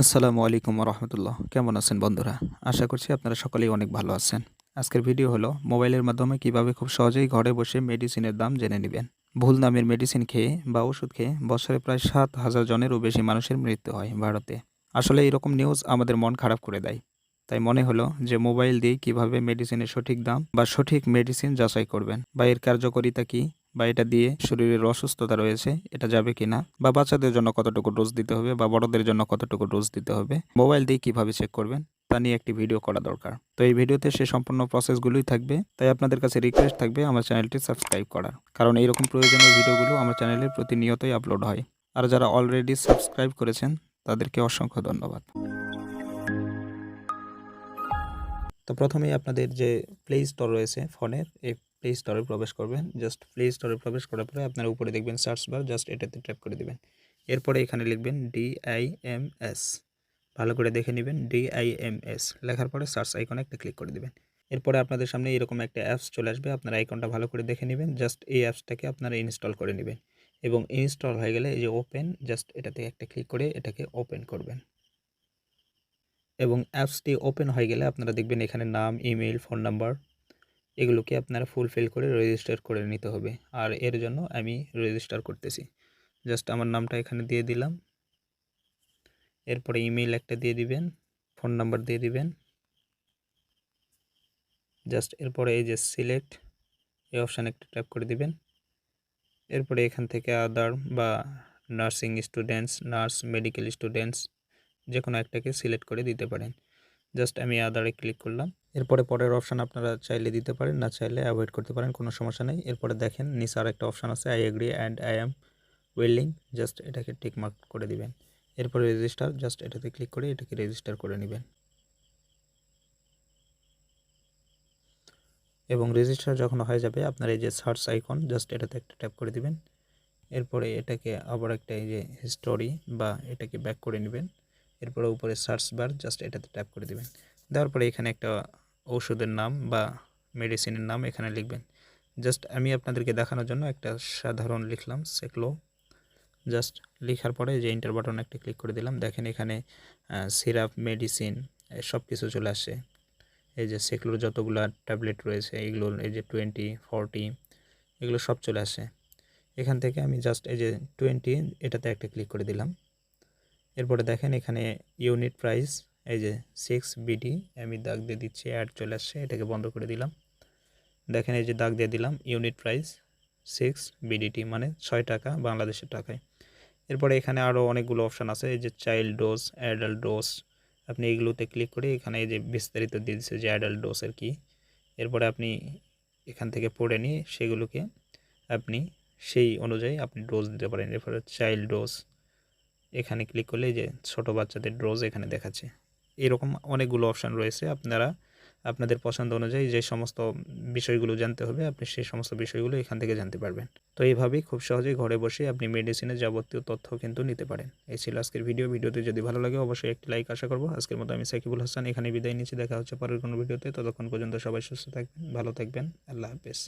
আসসালামু আলাইকুম রহমতুল্লাহ। কেমন আছেন বন্ধুরা? আশা করছি আপনারা সকলেই অনেক ভালো আছেন। আজকের ভিডিও হলো মোবাইলের মাধ্যমে কিভাবে খুব সহজেই ঘরে বসে মেডিসিনের দাম জেনে নেবেন। ভুল দামের মেডিসিন খেয়ে বা ওষুধ খেয়ে বছরে প্রায় ৭,০০০ জনেরও বেশি মানুষের মৃত্যু হয় ভারতে। আসলে এরকম নিউজ আমাদের মন খারাপ করে দেয়। তাই মনে হলো যে মোবাইল দিয়ে কিভাবে মেডিসিনের সঠিক দাম বা সঠিক মেডিসিন যাচাই করবেন বা এর কার্যকারিতা কী, বা এটা দিয়ে শরীরের অসুস্থতা রয়েছে এটা যাবে কিনা, বা বাচ্চাদের জন্য কতটুকু ডোজ দিতে হবে বা বড়দের জন্য কতটুকু ডোজ দিতে হবে, মোবাইল দিয়ে কিভাবে চেক করবেন তা নিয়ে একটি ভিডিও করা দরকার। তো এই ভিডিওতে সে সম্পূর্ণ প্রসেসগুলোই থাকবে। তাই আপনাদের কাছে রিকোয়েস্ট থাকবে আমার চ্যানেলটি সাবস্ক্রাইব করার, কারণ এইরকম প্রয়োজনীয় ভিডিওগুলো আমার চ্যানেলে প্রতিনিয়তই আপলোড হয়। আর যারা অলরেডি সাবস্ক্রাইব করেছেন তাদেরকে অসংখ্য ধন্যবাদ। তো প্রথমেই আপনাদের যে প্লে স্টোর রয়েছে ফোনের, এই প্লে স্টোরে প্রবেশ করবেন। জাস্ট প্লে স্টোরে প্রবেশ করার পরে আপনার উপরে দেখবেন সার্চ বার, জাস্ট এটাতে ট্যাপ করে দিবেন। এরপরে এখানে লিখবেন DIMS, ভালো করে দেখে নেবেন। DIMS লেখার পরে সার্চ আইকনে একটা ক্লিক করে দিবেন। এরপরে আপনাদের সামনে এরকম একটা অ্যাপস চলে আসবে, আপনার আইকনটা ভালো করে দেখে নেবেন। জাস্ট এই অ্যাপসটাকে আপনারা ইনস্টল করে নেবেন এবং ইনস্টল হয়ে গেলে এই যে ওপেন, জাস্ট এটাতে একটা ক্লিক করে এটাকে ওপেন করবেন। এবং অ্যাপসটি ওপেন হয়ে গেলে আপনারা দেখবেন এখানে নাম, ইমেল, ফোন নাম্বার এগুলোকে আপনারা ফুলফিল করে রেজিস্টার করে নিতে হবে। আর এর জন্য আমি রেজিস্টার করতেছি। জাস্ট আমার নামটা এখানে দিয়ে দিলাম। এরপরে ইমেল একটা দিয়ে দিবেন, ফোন নাম্বার দিয়ে দিবেন। জাস্ট এরপরে এই যে সিলেক্ট এই অপশানে একটা ট্যাপ করে দিবেন। এরপরে এখান থেকে আদার বা nursing students, nurse, medical students যে কোনো একটাকে সিলেক্ট করে দিতে পারেন। জাস্ট আমি আদারে ক্লিক করলাম। এরপরে পরের অপশান আপনারা চাইলে দিতে পারেন, না চাইলে অ্যাভয়েড করতে পারেন, কোনো সমস্যা নেই। এরপরে দেখেন নিচে আর একটা অপশান আছে I agree and I am willing, just এটাকে টিক মার্ক করে দিবেন। এরপরে রেজিস্টার, জাস্ট এটাতে ক্লিক করে এটাকে রেজিস্টার করে নেবেন। এবং রেজিস্টার যখন হয়ে যাবে আপনার এই যে সার্চ আইকন, জাস্ট এটাতে একটা ট্যাপ করে দিবেন। এরপরে এটাকে আবার একটা এই যে হিস্টোরি বা এটাকে ব্যাক করে নেবেন। এরপরে উপরে সার্চ বার, জাস্ট এটাতে ট্যাপ করে দিবেন। দেওয়ার পরে এখানে একটা ঔষধের নাম বা মেডিসিনের নাম এখানে লিখবেন। জাস্ট আমি আপনাদেরকে দেখানোর জন্য একটা সাধারণ লিখলাম সেকলো। জাস্ট লেখার পরে যে এন্টার বাটন একটা ক্লিক করে দিলাম। দেখেন এখানে সিরাপ, মেডিসিন সব কিছু চলে আসে। এই যে সেকলোর যতগুলো ট্যাবলেট রয়েছে এগুলোর এই যে 20, 40 এগুলো সব চলে আসে। এখান থেকে আমি জাস্ট এই যে 20 এটাতে একটা ক্লিক করে দিলাম। এরপরে দেখেন এখানে ইউনিট প্রাইস এই যে 6 BD আমি দাগ দিয়ে দিচ্ছি, অ্যাড চলে আসছে, এটাকে বন্ধ করে দিলাম। দেখেন এই যে দাগ দিয়ে দিলাম ইউনিট প্রাইস 6 BDT মানে 6 টাকা বাংলাদেশের টাকায়। এরপরে এখানে আরও অনেকগুলো অপশান আছে, এই যে চাইল্ড ডোজ, অ্যাডাল্ট ডোজ, আপনি এগুলোতে ক্লিক করে এখানে এই যে বিস্তারিত দিয়ে দিচ্ছে যে অ্যাডাল্ট ডোজের কি। এরপরে আপনি এখান থেকে পড়ে নিয়ে সেগুলোকে আপনি সেই অনুযায়ী আপনি ডোজ দিতে পারেন। এরপরে চাইল্ড ডোজ এখানে ক্লিক করলে যে ছোট বাচ্চাদের ডোজ এখানে দেখাচ্ছে। এরকম অনেকগুলো অপশান রয়েছে, আপনারা আপনাদের পছন্দ অনুযায়ী যে সমস্ত বিষয়গুলো জানতে হবে আপনি সেই সমস্ত বিষয়গুলো এখান থেকে জানতে পারবেন। তো এইভাবেই খুব সহজেই ঘরে বসে আপনি মেডিসিনের যাবতীয় তথ্য কিন্তু নিতে পারেন। এই ছিল আজকের ভিডিওটি যদি ভালো লাগে অবশ্যই একটি লাইক আশা করব। আজকের মতো আমি সাকিবুল হাসান এখানে বিদায় নিচ্ছি। দেখা হচ্ছে পরের কোনো ভিডিওতে। ততক্ষণ পর্যন্ত সবাই সুস্থ থাকবেন, ভালো থাকবেন। আল্লাহ হাফেজ।